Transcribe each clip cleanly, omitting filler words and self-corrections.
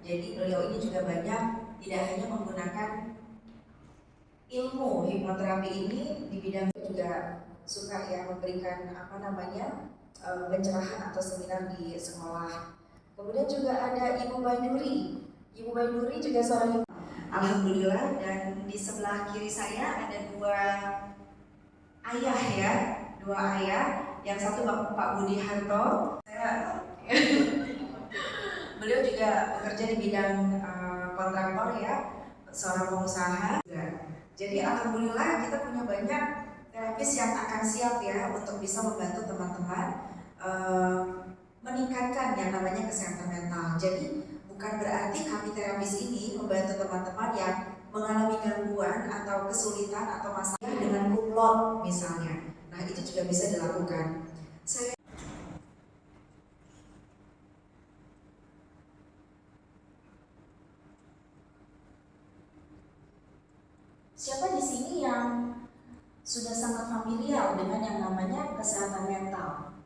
Jadi beliau ini juga banyak tidak hanya menggunakan ilmu hipnoterapi ini di bidang, juga suka ya memberikan pencerahan atau seminar di sekolah. Kemudian juga ada Ibu Baiduri. Ibu Baiduri juga seorang ibu. Alhamdulillah, dan di sebelah kiri saya ada dua ayah ya, dua ayah. Yang satu Pak Budi Harto. Beliau juga bekerja di bidang kontraktor ya, seorang pengusaha. Jadi alhamdulillah kita punya banyak terapis yang akan siap ya untuk bisa membantu teman-teman meningkatkan yang namanya kesehatan mental. Jadi bukan berarti kami terapis ini membantu teman-teman yang mengalami gangguan atau kesulitan atau masalah dengan kumlot misalnya. Nah itu juga bisa dilakukan. Siapa di sini yang sudah sangat familiar dengan yang namanya kesehatan mental?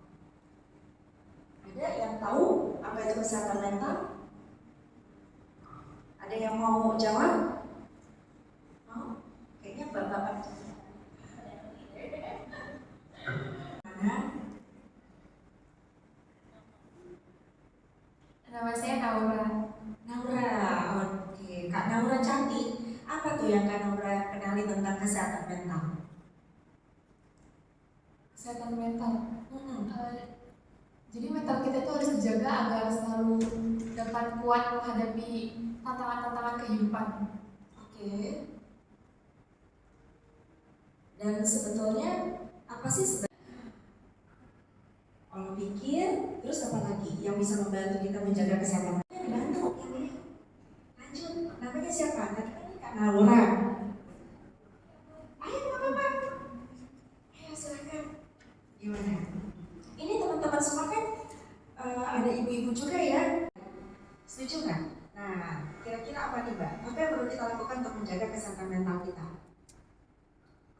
Ada yang tahu apa itu kesehatan mental? Ada yang mau jawab? Oh, kayaknya bapak-bapak. Mana? Nama saya Naura. Naura, oke. Kak Naura cantik. Apa tuh yang Kak Naura kenali tentang kesehatan mental? Kesehatan mental. Jadi mental kita itu harus dijaga agar selalu dapat kuat menghadapi tantangan-tantangan kehidupan. Oke. Dan sebetulnya apa sih kalau pikir, terus apa lagi yang bisa membantu kita menjaga kesehatan? Dibantu ini. Lanjut, namanya siapa? Tadi kan Kak Naura. Ayo Bapak. Ayo silakan. Gimana? Ini teman-teman semua kan ada ibu-ibu juga ya. Setuju nggak? Nah, kira-kira apa nih Mbak? Apa yang perlu kita lakukan untuk menjaga kesehatan mental kita?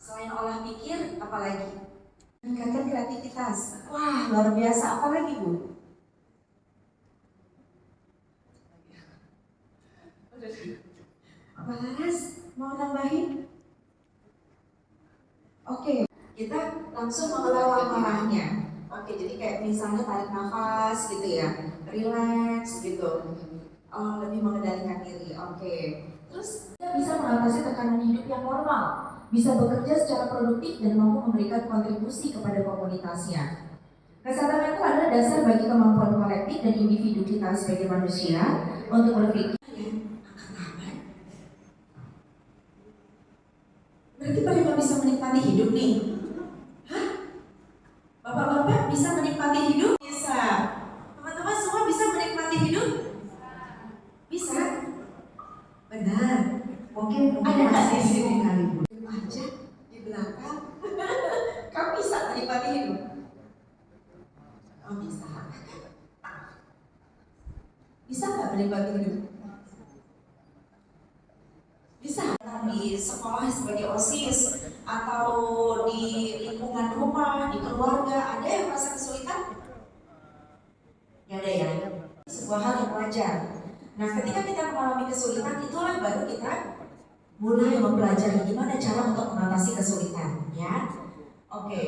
Selain olah pikir, apa lagi? Meningkatkan kreativitas. Wah, luar biasa. Apa lagi Bu? Apa Laras? Mau nambahin? Oke, kita langsung mengelola marahnya. Oke, jadi kayak misalnya tarik nafas gitu ya, relax gitu. Oh, lebih mengendalikan diri. Oke. Terus kita bisa mengatasi tekanan hidup yang normal, bisa bekerja secara produktif dan mampu memberikan kontribusi kepada komunitasnya. Kesehatan mental adalah dasar bagi kemampuan kolektif dan individu kita sebagai manusia untuk berpikir. Berarti mereka bisa menikmati hidup nih. Hah? Bapak-bapak bisa menikmati hidup? Bisa. Teman-teman semua bisa menikmati hidup? Bisa. Benar. Mungkin ada nggak di sini kali Bu? Aja di belakang. Kamu bisa menikmati hidup? Oh bisa. Bisa nggak menikmati hidup? Bisa. Di sekolah sebagai OSIS atau di lingkungan rumah, di keluarga, ada yang merasa kesulitan? Ya ada ya. Sebuah hal yang wajar. Nah, ketika kita mengalami kesulitan, itulah baru kita mulai mempelajari gimana cara untuk mengatasi kesulitan, ya. Oke.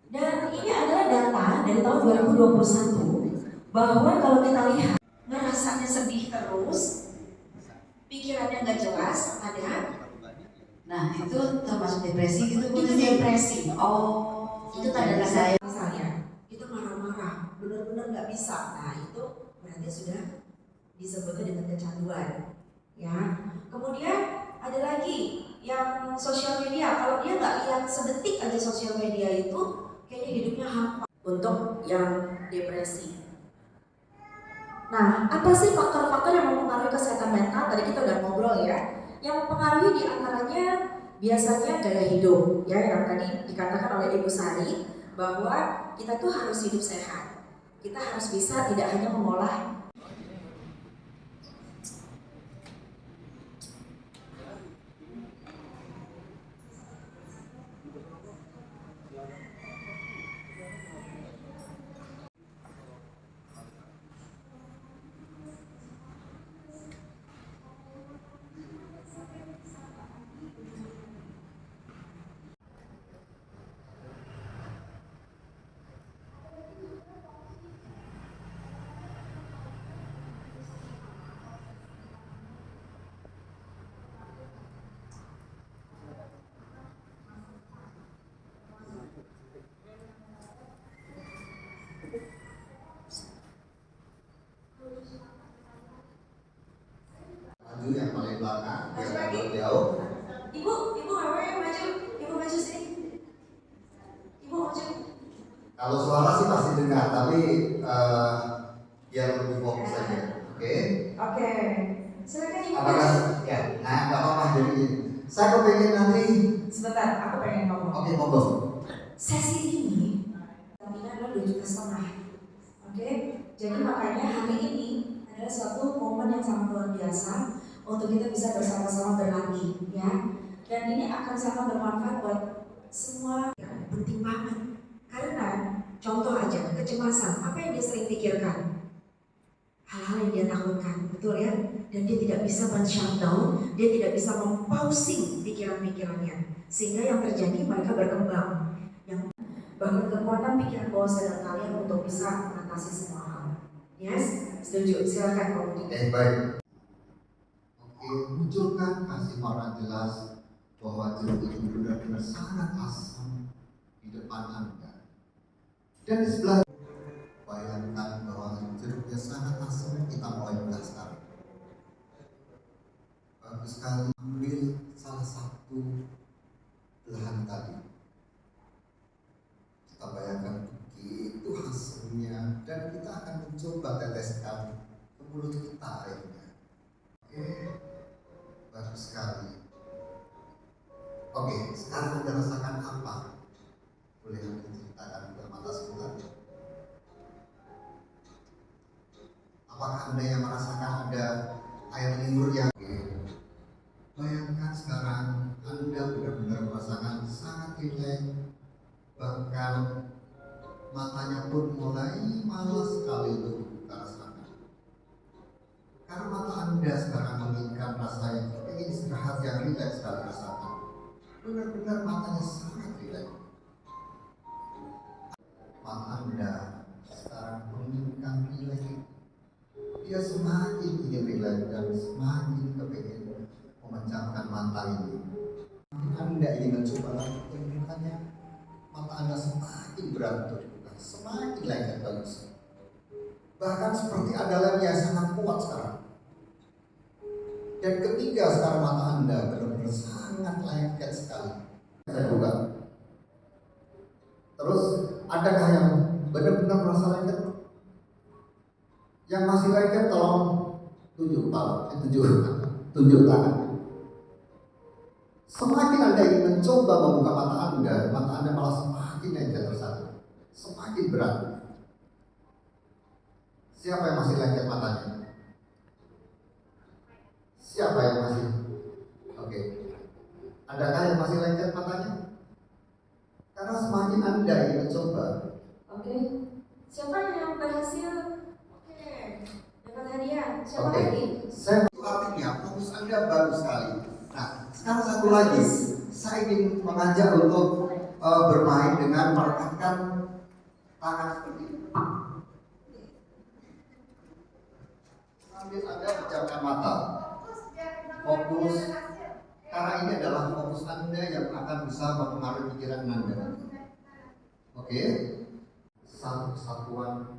Dan ini adalah data dari tahun 2021 bahwa kalau kita lihat ngerasanya sedih terus, pikirannya nggak jelas, ada. Nah, itu termasuk depresi gitu. Itu depresi. Oh, itu tanda saya. Misalnya, itu marah-marah, benar-benar nggak bisa. Nah, itu berarti sudah disebutnya dengan kecanduan. Ya. Kemudian ada lagi yang sosial media. Kalau dia nggak lihat sedetik aja sosial media itu, kayaknya hidupnya hampa. Untuk yang depresi. Nah, apa sih faktor-faktor yang mempengaruhi kesehatan mental? Tadi kita udah ngobrol ya. Yang mempengaruhi diantaranya biasanya gaya hidup, ya yang tadi dikatakan oleh Ibu Sari bahwa kita tuh harus hidup sehat. Kita harus bisa tidak hanya mengolah. biar lebih fokus saja. Oke. Oke. Silakan Ibu. Apakah ya? Nah, nggak apa-apa jadi. Saya kepengen nanti. Sebentar, aku pengen ngomong. Oke, monggo. Sesi ini adalah 2,5 juta. Oke. Jadi makanya hari ini adalah suatu momen yang sangat luar biasa untuk kita bisa bersama-sama berlatih, ya. Dan ini akan sangat bermanfaat buat semua. Ya, penting banget. Karena contoh aja kecemasan, apa yang dia sering pikirkan? Hal-hal yang dia takutkan, betul ya? Dan dia tidak bisa men-shutdown, dia tidak bisa mempausing pikiran-pikirannya. Sehingga yang terjadi mereka berkembang. Yang bahkan kekuatan pikiran bawah sadar kalian untuk bisa mengatasi semua hal. Yes? Setuju? Silakan Pak Budi. Baik. Oke, munculkan kasih warna jelas bahwa jeruk itu benar-benar sangat asam di depan Anda. Dan di sebelah bayangkan bahwa jeruknya sangat asam, kita mulai belah sekarang. Bagus sekali, ambil salah satu belahan tadi. Kita bayangkan begitu hasilnya, dan kita akan mencoba teteskan ke mulut kita airnya. Oke, bagus sekali. Oke, sekarang Anda rasakan apa? Boleh Anda ceritakan ke mata sebelah? Apakah Anda yang merasakan ada air liur yang bayangkan sekarang Anda benar-benar merasakan sangat rileks, bahkan matanya pun mulai malas sekali untuk dibuka rasakan. Karena mata Anda sekarang menginginkan rasa yang ingin istirahat yang rileks sekali rasakan. Benar-benar matanya sangat rileks. Mata Anda sekarang menginginkan rileks. Dia semakin ingin rileks dan semakin kepingin memecahkan mata ini. Anda ingin mencoba lagi bukannya mata Anda semakin berat untuk dibuka, semakin lengket bagus. Bahkan seperti ada lem yang sangat kuat sekarang. Dan ketiga sekarang mata Anda benar-benar sangat lengket sekali. Saya buka. Terus adakah yang benar-benar merasa lengket? Yang masih lengket tolong tunjuk tangan. Semakin Anda ingin mencoba membuka mata Anda malah semakin lengket tersatu, semakin berat. Siapa yang masih lengket matanya? Siapa yang masih? Oke. Adakah yang masih lengket matanya? Karena semakin Anda ingin mencoba. Oke. Siapa yang berhasil? Oke. Dapat hadiah. Siapa Oke. lagi? Saya artinya fokus Anda bagus sekali. Nah, sekarang satu lagi, saya ingin mengajak untuk bermain dengan merekatkan tangan seperti ini. Sambil Anda pejamkan mata, fokus, karena ini adalah fokus Anda yang akan bisa mempengaruhi pikiran Anda. Oke, satu kesatuan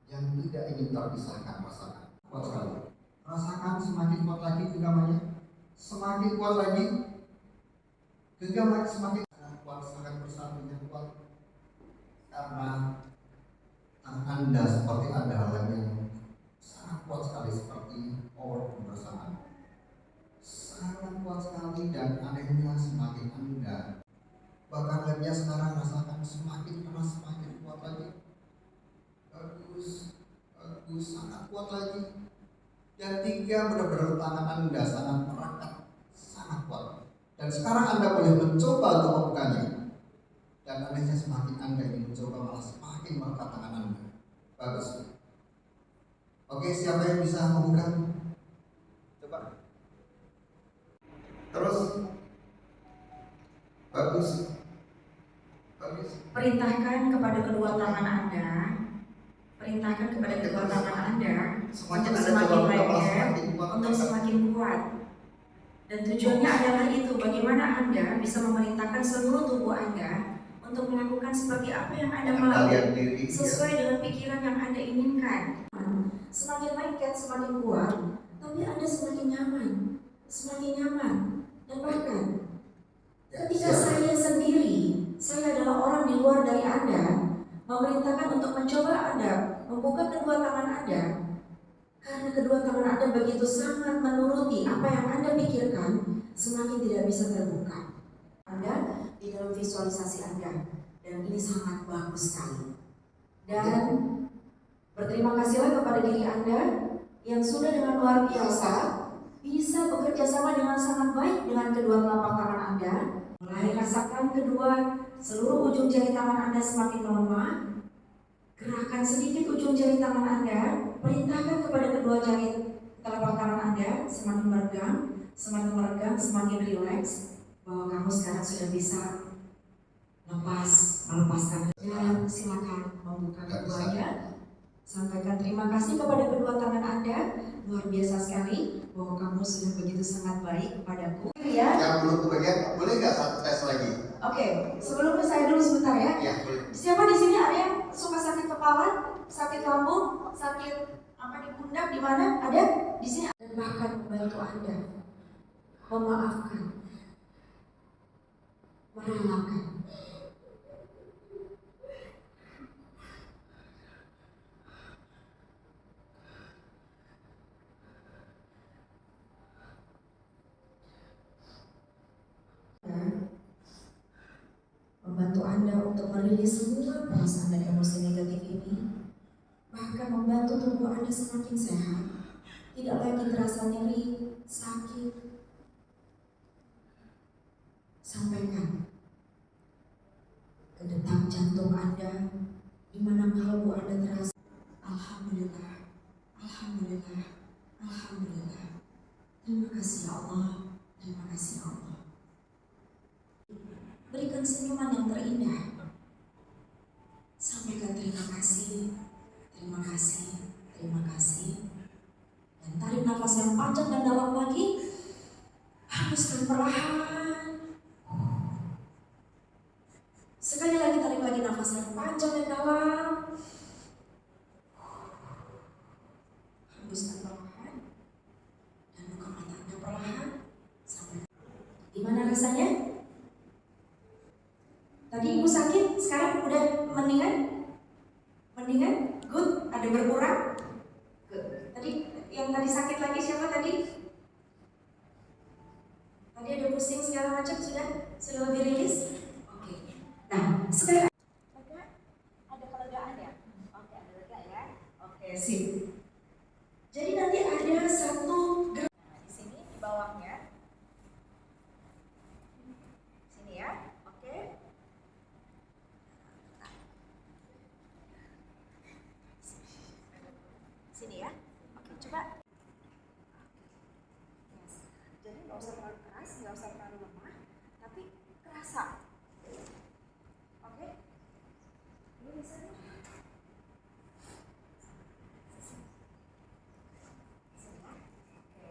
yang tidak ingin terpisahkan rasakan. Kuat sekali. Rasakan semakin kuat lagi genggamannya, semakin kuat lagi. Genggaman semakin kuat, sangat bersatunya kuat. Karena tangan Anda seperti ada hal yang sangat kuat sekali seperti power kebersamaan. Sangat kuat sekali dan anehnya semakin Anda. Bahkan lemnya sekarang rasakan semakin keras, semakin kuat lagi. Bagus, sangat kuat lagi. Dan tiga benar-benar tangan Anda sangat merakat, sangat kuat. Dan sekarang Anda boleh mencoba untuk membukanya. Dan anehnya semakin Anda ingin mencoba malah semakin merakat tangan Anda. Bagus. Oke, siapa yang bisa membuka? Coba. Terus. Bagus. Perintahkan kepada kedua tangan Anda. Perintahkan kepada kedua tangan Anda untuk semakin lengket, untuk semakin kuat. Dan tujuannya adalah itu, bagaimana Anda bisa memerintahkan seluruh tubuh Anda untuk melakukan seperti apa yang Anda mau, sesuai dengan pikiran yang Anda inginkan. Semakin lengket, semakin kuat, tapi Anda semakin nyaman. Dan bahkan ketika saya sendiri, saya adalah orang di luar dari Anda, memerintahkan untuk mencoba Anda membuka kedua tangan Anda, karena kedua tangan Anda begitu sangat menuruti apa yang Anda pikirkan, semakin tidak bisa terbuka Anda di dalam visualisasi Anda. Dan ini sangat bagus sekali. Dan berterima kasihlah kepada diri Anda yang sudah dengan luar biasa bisa bekerja sama dengan sangat baik dengan kedua telapak tangan Anda. Mulai rasakan seluruh ujung jari tangan Anda semakin melemah. Gerakan sedikit ujung jari tangan Anda, perintahkan kepada kedua jari telapak tangan Anda semakin meregang, semakin rileks, bahwa kamu sekarang sudah bisa melepaskan. Dan silakan membuka keduanya. Sampaikan terima kasih kepada kedua tangan Anda. Luar biasa sekali bahwa kamu sudah begitu sangat baik kepadaku. Ya. Yang belum kebagian, boleh nggak satu tes lagi? Oke, sebelumnya saya dulu sebentar ya. Ya, boleh. Siapa di sini ada yang suka sakit kepala, sakit lambung, sakit apa di pundak, di mana? Ada di sini. Dan bahkan membantu Anda memaafkan, merelakan. Membantu Anda untuk merilis semua perasaan dan emosi negatif ini, bahkan membantu tubuh Anda semakin sehat, tidak lagi terasa nyeri, sakit. Sampaikan ke detak jantung Anda, di mana kalbu Anda terasa. Alhamdulillah, Alhamdulillah, Alhamdulillah. Terima kasih ya Allah, terima kasih ya Allah. Berikan senyuman yang terindah. Sampaikan terima kasih, terima kasih, terima kasih. Dan tarik nafas yang panjang dan dalam lagi. Hembuskan perlahan. Sekali lagi tarik lagi nafas yang panjang dan dalam. Hembuskan perlahan. Dan buka mata Anda perlahan. Sampai. Gimana rasanya? Tadi ibu sakit, sekarang udah mendingan? Mendingan? Good? Ada berkurang? Good. Tadi yang tadi sakit lagi siapa tadi? Tadi ada pusing segala macam sudah lebih rilis? Oke. Nah, sekarang ada kelegaan ya? Oke, ada lega ya? Oke, sip. Jadi nanti ada satu gerakan di sini di bawahnya. Sini ya. Oke. Sini ya. Oke, coba. Yes. Jadi nggak usah terlalu keras, nggak usah terlalu lemah, tapi kerasa. Oke. Ini bisa nih. Sini ya. Oke.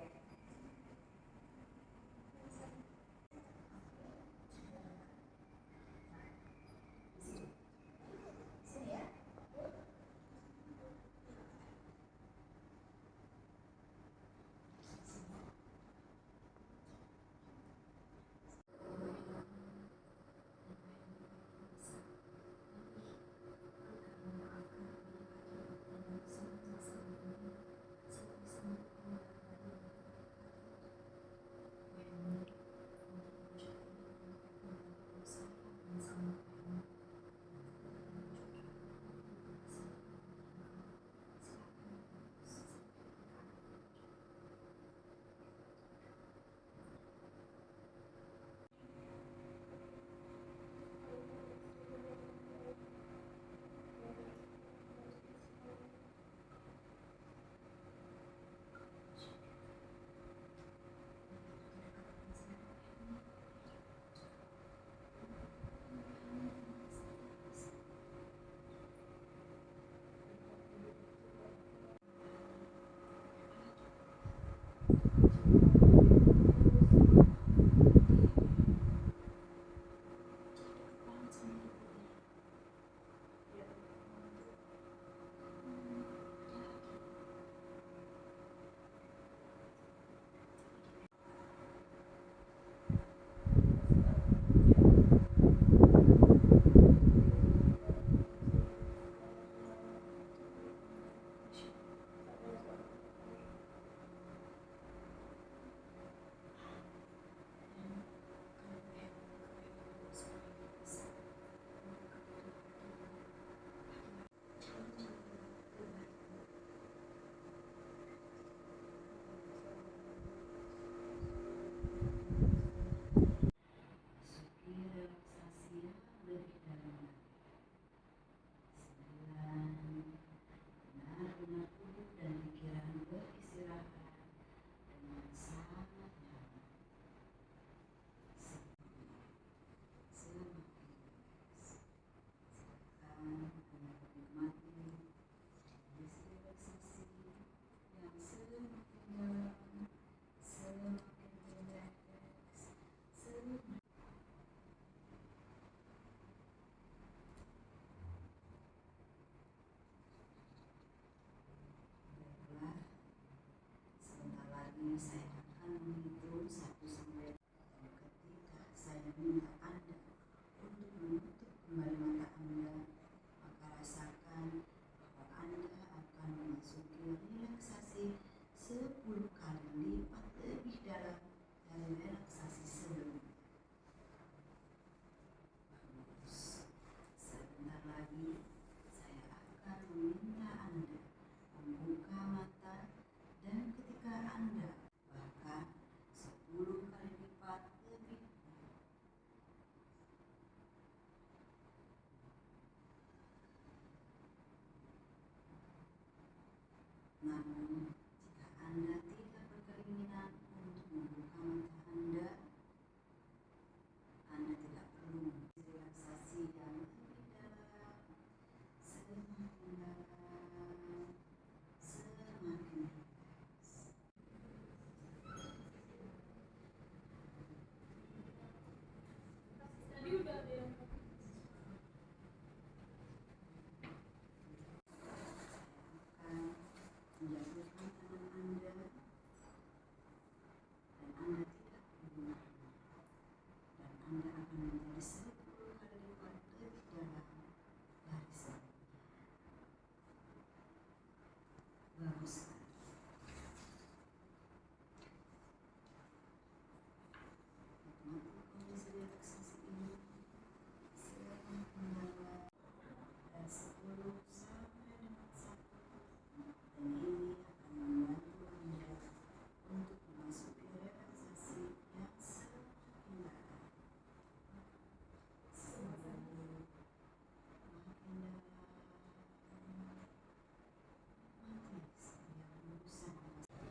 Sini ya. Namun, jika Anda tidak berkeinginan untuk membuka mata Anda tidak perlu relaksasi yang lebih dalam. Semakin dalam, semakin rileks. Menjatuhkan tangan Anda dan Anda tidak perlu dan Anda akan menjadi 10 kali lipat lebih dalam dari sebelumnya. Bagus sekali. Nikmati kondisi relaksasi ini. Silakan kembali dan 10 sampai dengan 1. Dan ini akan membantu Anda untuk memasuki relaksasi yang semakin dalam. Semakin dalam. Mati setiap hembusan nafas.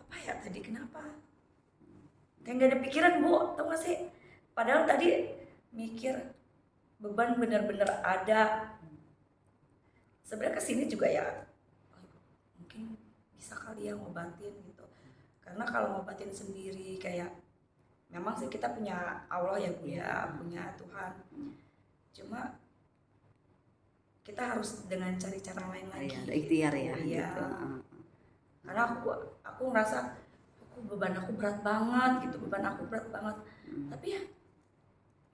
Apa ya tadi, kenapa kayak nggak ada pikiran Bu, tau gak sih, padahal tadi mikir beban bener-bener ada. Sebenarnya kesini juga ya mungkin bisa kali ya ngobatin gitu, karena kalau ngobatin sendiri kayak memang sih kita punya Allah ya Bu ya, punya Tuhan, cuma kita harus dengan cari cara lain lagi. Ada ikhtiar ya Iya. gitu. Karena aku ngerasa beban aku berat banget gitu, beban aku berat banget. Tapi ya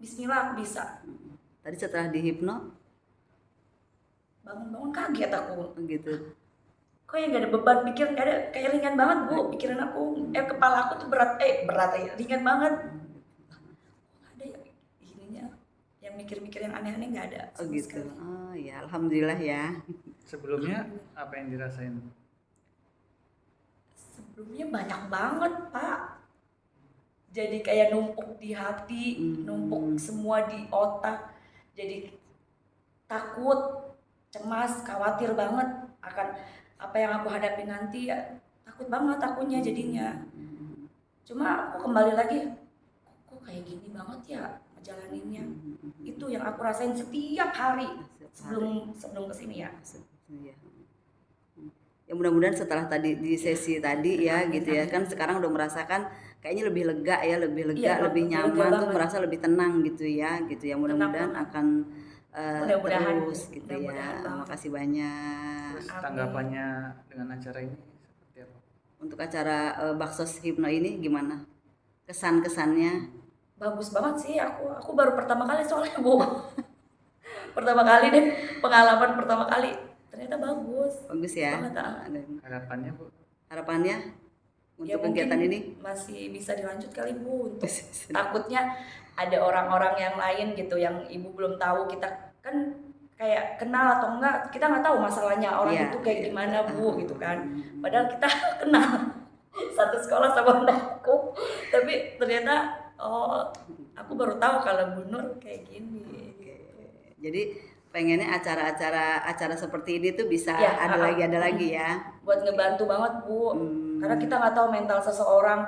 Bismillah aku bisa. Tadi setelah dihipno Bangun-bangun kaget aku. gitu. Kok yang gak ada beban pikir, gak ada, kayak ringan banget Bu pikiran aku. Kepala aku tuh berat ringan banget. Gak ada ya ininya, yang mikir-mikir yang aneh-aneh gak ada. Oh sama gitu. sekali. Oh ya, alhamdulillah ya. Sebelumnya apa yang dirasain? Sebelumnya banyak banget Pak. Jadi kayak numpuk di hati, numpuk semua di otak. Jadi takut, cemas, khawatir banget akan apa yang aku hadapi nanti ya. Takut banget akunya jadinya. Cuma aku kembali lagi, kok kayak gini banget ya ngejalaninnya. Itu yang aku rasain setiap hari sebelum kesini ya. Ya mudah-mudahan setelah tadi di sesi tadi ya gitu ya, kan sekarang udah merasakan kayaknya lebih lega ya, lebih lega, Iya, lebih lega nyaman tuh, banget. merasa lebih tenang gitu ya mudah-mudahan Tenang. akan Mudah-mudahan. terus gitu Mudah-mudahan ya. banget. Makasih banyak. Terus Amin. tanggapannya dengan acara ini seperti apa? Untuk acara Baksos Hipno ini gimana? Kesan-kesannya? Bagus banget sih, aku baru pertama kali soalnya Bu. Pertama kali deh, pengalaman pertama kali. Ternyata bagus. Bagus ya. Banget, Ada Harapannya Bu? harapannya untuk mungkin kegiatan ini? masih bisa dilanjut kali Bu, untuk takutnya ada orang-orang yang lain gitu yang Ibu belum tahu, kita kan kayak kenal atau enggak, kita nggak tahu masalahnya orang Iya, itu kayak iya. gimana Bu gitu kan, padahal kita kenal satu sekolah sama anakku, tapi ternyata oh aku baru tahu kalau Bu Nur kayak gini. Jadi pengennya acara seperti ini tuh bisa Ya, ada lagi ya. Buat ngebantu banget Bu, karena kita nggak tahu mental seseorang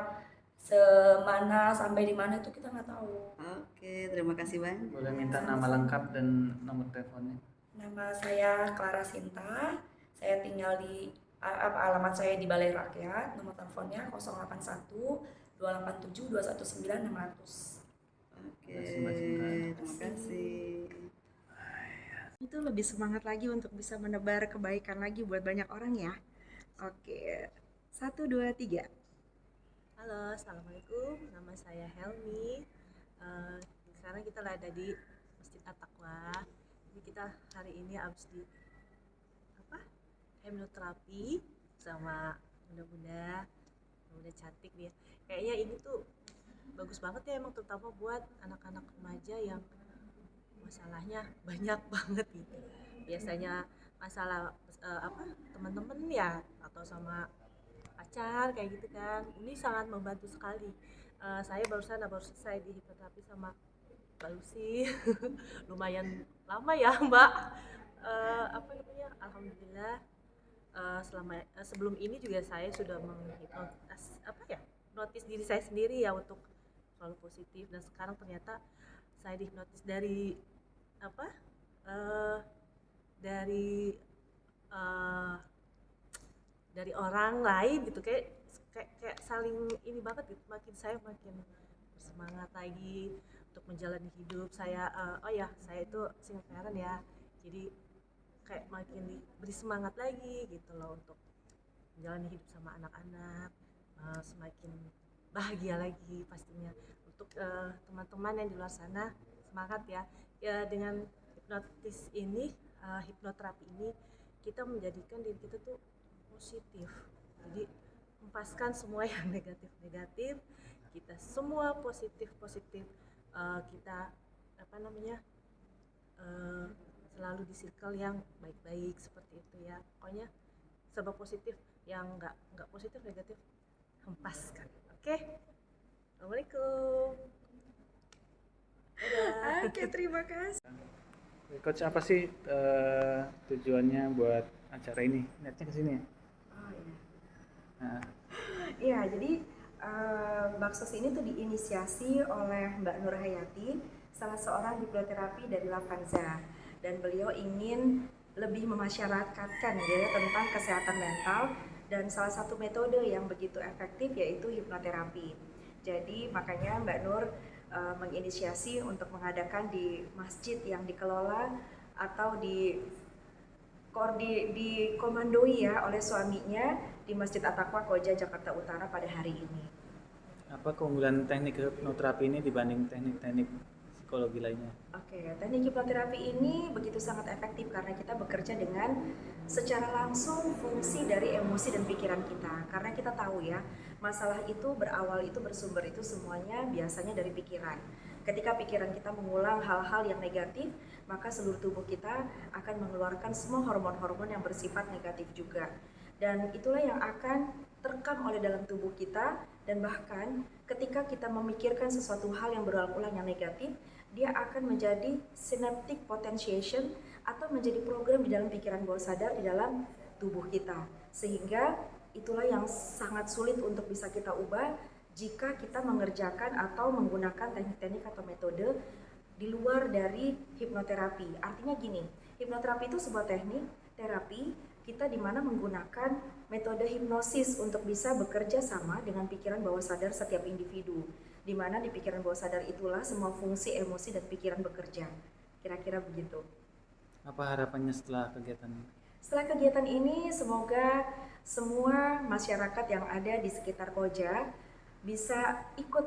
semana sampai di mana itu kita nggak tahu. Oke, terima kasih Bang. Boleh minta nama lengkap dan nomor teleponnya? Nama saya Clara Sinta, saya tinggal di alamat saya di Balai Rakyat, nomor teleponnya 081 287 219 600. Oke, Terima kasih, Mbak Sinta. terima kasih. Itu lebih semangat lagi untuk bisa menebar kebaikan lagi buat banyak orang ya. Oke, 1, 2, 3. Halo, assalamualaikum. Nama saya Helmi. Sekarang kita ada di Masjid At-Taqwa. Jadi kita hari ini habis di hipnoterapi sama bunda-bunda cantik nih. Kayaknya ini tuh bagus banget ya, emang terutama buat anak-anak remaja yang masalahnya banyak banget gitu. Biasanya masalah teman-teman ya, atau sama pacar kayak gitu kan. Ini sangat membantu sekali. Saya baru selesai di hipnoterapi sama Mbak Lucy. Lumayan lama ya Mbak. Alhamdulillah. Sebelum ini juga saya sudah hipnotis diri saya sendiri ya untuk selalu positif, dan sekarang ternyata saya dihipnotis dari dari orang lain gitu, kayak saling ini banget gitu, saya makin bersemangat lagi untuk menjalani hidup saya. Saya itu single parent ya, jadi kayak makin beri semangat lagi gitu loh untuk menjalani hidup sama anak-anak, semakin bahagia lagi pastinya. Untuk teman-teman yang di luar sana, semangat ya dengan hipnoterapi ini kita menjadikan diri kita tuh positif, jadi lepaskan semua yang negatif, kita semua positif, kita selalu di circle yang baik-baik seperti itu ya. Pokoknya serba positif, yang nggak positif negatif hempaskan. Oke? Assalamualaikum. Oke, terima kasih. Coach, apa sih tujuannya buat acara ini? Lihatnya ke sini ya. Oh iya. Nah, Iya, jadi Baksos ini tuh diinisiasi oleh Mbak Nur Hayati, salah seorang hipnoterapi dari Lavanza, dan beliau ingin lebih memasyarakatkan ya tentang kesehatan mental, dan salah satu metode yang begitu efektif yaitu hipnoterapi. Jadi makanya Mbak Nur menginisiasi untuk mengadakan di masjid yang dikelola atau dikomandoi ya oleh suaminya di Masjid At-Taqwa Koja, Jakarta Utara pada hari ini. apa keunggulan teknik hipnoterapi ini dibanding teknik-teknik psikologi lainnya? Oke, teknik hipnoterapi ini begitu sangat efektif karena kita bekerja dengan secara langsung fungsi dari emosi dan pikiran kita. Karena kita tahu ya, masalah itu bersumber itu semuanya biasanya dari pikiran. Ketika pikiran kita mengulang hal-hal yang negatif, maka seluruh tubuh kita akan mengeluarkan semua hormon-hormon yang bersifat negatif juga. Dan itulah yang akan terekam oleh dalam tubuh kita, dan bahkan ketika kita memikirkan sesuatu hal yang berulang-ulang yang negatif, dia akan menjadi synaptic potentiation atau menjadi program di dalam pikiran bawah sadar di dalam tubuh kita. Sehingga itulah yang sangat sulit untuk bisa kita ubah jika kita mengerjakan atau menggunakan teknik-teknik atau metode di luar dari hipnoterapi. Artinya gini, hipnoterapi itu sebuah teknik terapi kita di mana menggunakan metode hipnosis untuk bisa bekerja sama dengan pikiran bawah sadar setiap individu. Di mana di pikiran bawah sadar itulah semua fungsi emosi dan pikiran bekerja. Kira-kira begitu. Apa harapannya setelah kegiatan ini? Setelah kegiatan ini, semoga semua masyarakat yang ada di sekitar Koja bisa ikut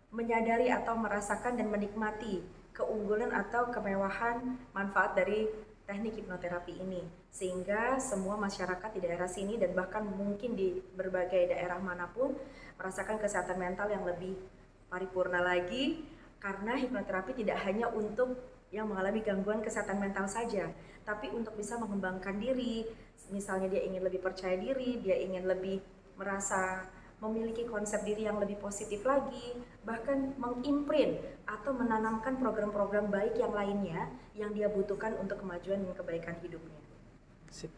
menyadari atau merasakan dan menikmati keunggulan atau kemewahan manfaat dari teknik hipnoterapi ini, sehingga semua masyarakat di daerah sini dan bahkan mungkin di berbagai daerah manapun merasakan kesehatan mental yang lebih paripurna lagi, karena hipnoterapi tidak hanya untuk yang mengalami gangguan kesehatan mental saja, tapi untuk bisa mengembangkan diri. Misalnya dia ingin lebih percaya diri, dia ingin lebih merasa memiliki konsep diri yang lebih positif lagi, bahkan mengimprint atau menanamkan program-program baik yang lainnya yang dia butuhkan untuk kemajuan dan kebaikan hidupnya. Sip.